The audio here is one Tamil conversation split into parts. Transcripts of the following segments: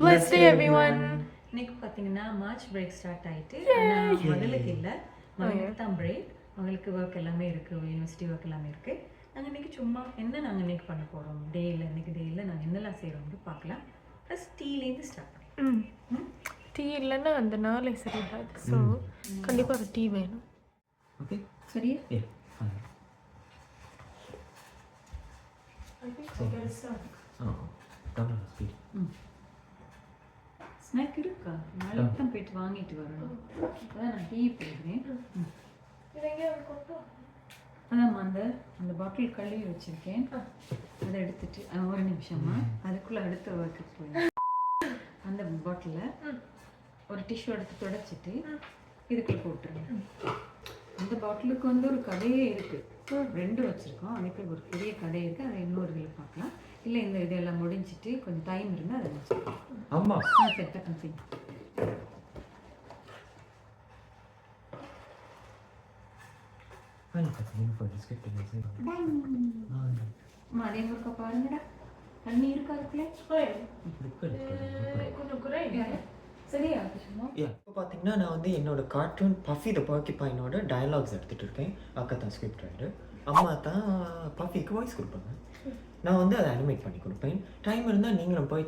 Blessed day everyone. இன்னைக்கு பார்த்தீங்கன்னா மார்ச் பிரேக் ஸ்டார்ட் ஆயிட்டு ஆனால் மகளுக்கு இல்லை, மகளுக்கு தான் பிரேக். மகளுக்கு ஒர்க் எல்லாமே இருக்குது, யூனிவர்சிட்டி ஒர்க் எல்லாமே இருக்குது. நாங்கள் இன்றைக்கி சும்மா நாங்கள் இன்றைக்கி பண்ண போகிறோம் டேயில், இன்றைக்கி டேயில் நாங்கள் என்னெல்லாம் செய்கிறோம்னு பார்க்கலாம். ப்ளஸ் டீலேருந்து ஸ்டார்ட் பண்ணலாம். டீ இல்லைன்னா அந்த நாளே சரியாது. ஸோ கண்டிப்பாக ஒரு டீ வேணும். ஓகே சரியா? ஸ்நாக் இருக்கா? நாளைக்கு தான் போயிட்டு வாங்கிட்டு வரணும். அதான் நான் டீ போடுறேன். அதான் அந்த பாட்டில் கழுவி வச்சுருக்கேன், அதை எடுத்துட்டு ஒரு நிமிஷமா அதுக்குள்ளே அடுத்த ஒர்க்குக்கு போய் அந்த பாட்டிலில் ஒரு டிஷ்யூ எடுத்து துடைச்சிட்டு இதுக்குள்ளே போட்டுருங்க. அந்த பாட்டிலுக்கு ஒரு கடையே இருக்குது, 2 வச்சுருக்கோம். அதுக்கு ஒரு பெரிய கடை இருக்குது, அதை இன்னொரு இதில் பார்க்கலாம். இல்லை இந்த இதெல்லாம் முடிஞ்சிட்டு கொஞ்சம் டைம் இருந்தால் அதை வச்சுக்கலாம். ஆமாம் செட்டாக கன்சிங் அதே ஒருக்கா பாருங்கடா, தண்ணி இருக்கா அதுக்குள்ளே கொஞ்சம் குறை சரியா? இப்போ பார்த்தீங்கன்னா நான் என்னோட கார்ட்டூன் பஃபி த போர்க்யூபைனோட டயலாக்ஸ் எடுத்துகிட்டு இருக்கேன். அக்கா தான் ஸ்கிரிப்ட் ரைட்டர், அம்மா தான் பஃபிக்கு வாய்ஸ் கொடுப்பாங்க. நான் அதை அனிமேட் பண்ணி கொடுப்பேன். டைம் இருந்தால் நீங்களும் போய்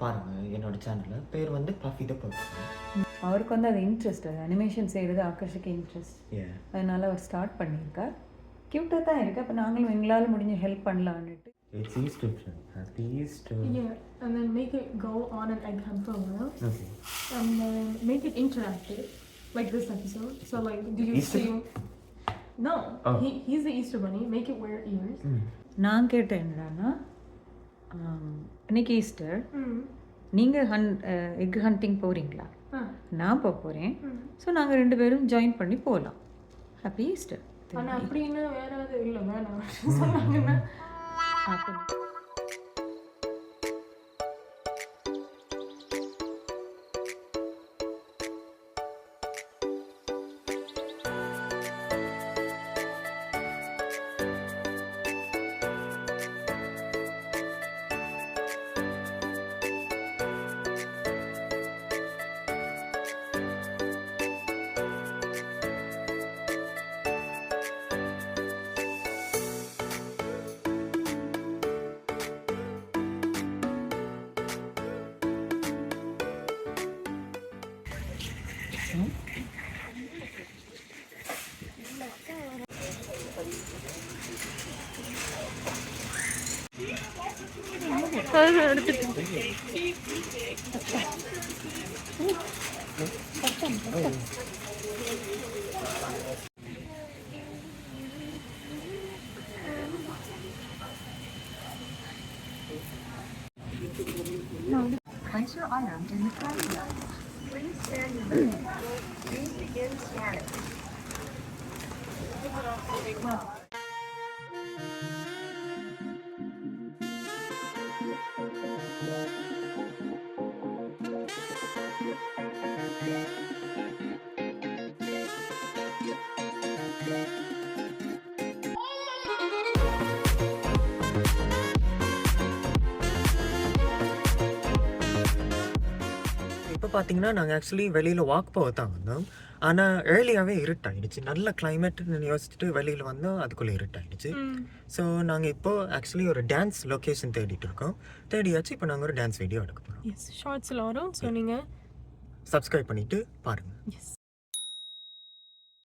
பாருங்கள் என்னோட சேனலில். பேர் பஃபி த போர்க்யூபைன். அவருக்கு அது இன்ட்ரெஸ்ட், அது அனிமேஷன் செய்கிறது ஆக்கர்ஷிக்க இன்ட்ரெஸ்ட். அதனால் அவர் ஸ்டார்ட் பண்ணியிருக்கார். க்யூட்டாக தான் இருக்குது. அப்போ நாங்களும் எங்களால் முடிஞ்ச help பண்ணலான்னுட்டு. It's Easter. Happy Easter. Yeah, and then make it go on an egg hunt for a while. Okay. And then make it interactive, like this episode. So do you Easter? see? No, he's the Easter bunny. Make it wear ears. நான் கேட்டேன் என்னடான்னா, இன்னைக்கு ஈஸ்டர், நீங்கள் எக் ஹண்டிங் போகிறீங்களா? நான் போகிறேன். ஸோ நாங்கள் 2 பேரும் ஜாயின் பண்ணி போகலாம். Happy Easter. ஆனால் அப்படின்னு வேற எதுவும் இல்லை, வேணாம் சொன்னாங்கன்னா அப்போ Place your items in the category. Please scan your bag. Please begin scanning. இப்போ பார்த்தீங்கன்னா நாங்கள் ஆக்சுவலி வெளியில் வாக் போக தான் வந்தோம். ஆனால் ஏர்லியாகவே இருட்டாயிடுச்சு. நல்ல கிளைமேட்டுன்னு யோசிச்சுட்டு வெளியில் வந்தோம், அதுக்குள்ளே இருட்டாயிடுச்சு. ஸோ நாங்கள் இப்போது ஆக்சுவலி ஒரு டான்ஸ் லொக்கேஷன் தேடிட்டு இருக்கோம். தேடியாச்சு. இப்போ நாங்கள் ஒரு டான்ஸ் வீடியோ எடுக்க போகிறோம். ஷார்ட்ஸில் வரும். ஸோ நீங்கள் சப்ஸ்கிரைப் பண்ணிவிட்டு பாருங்கள்.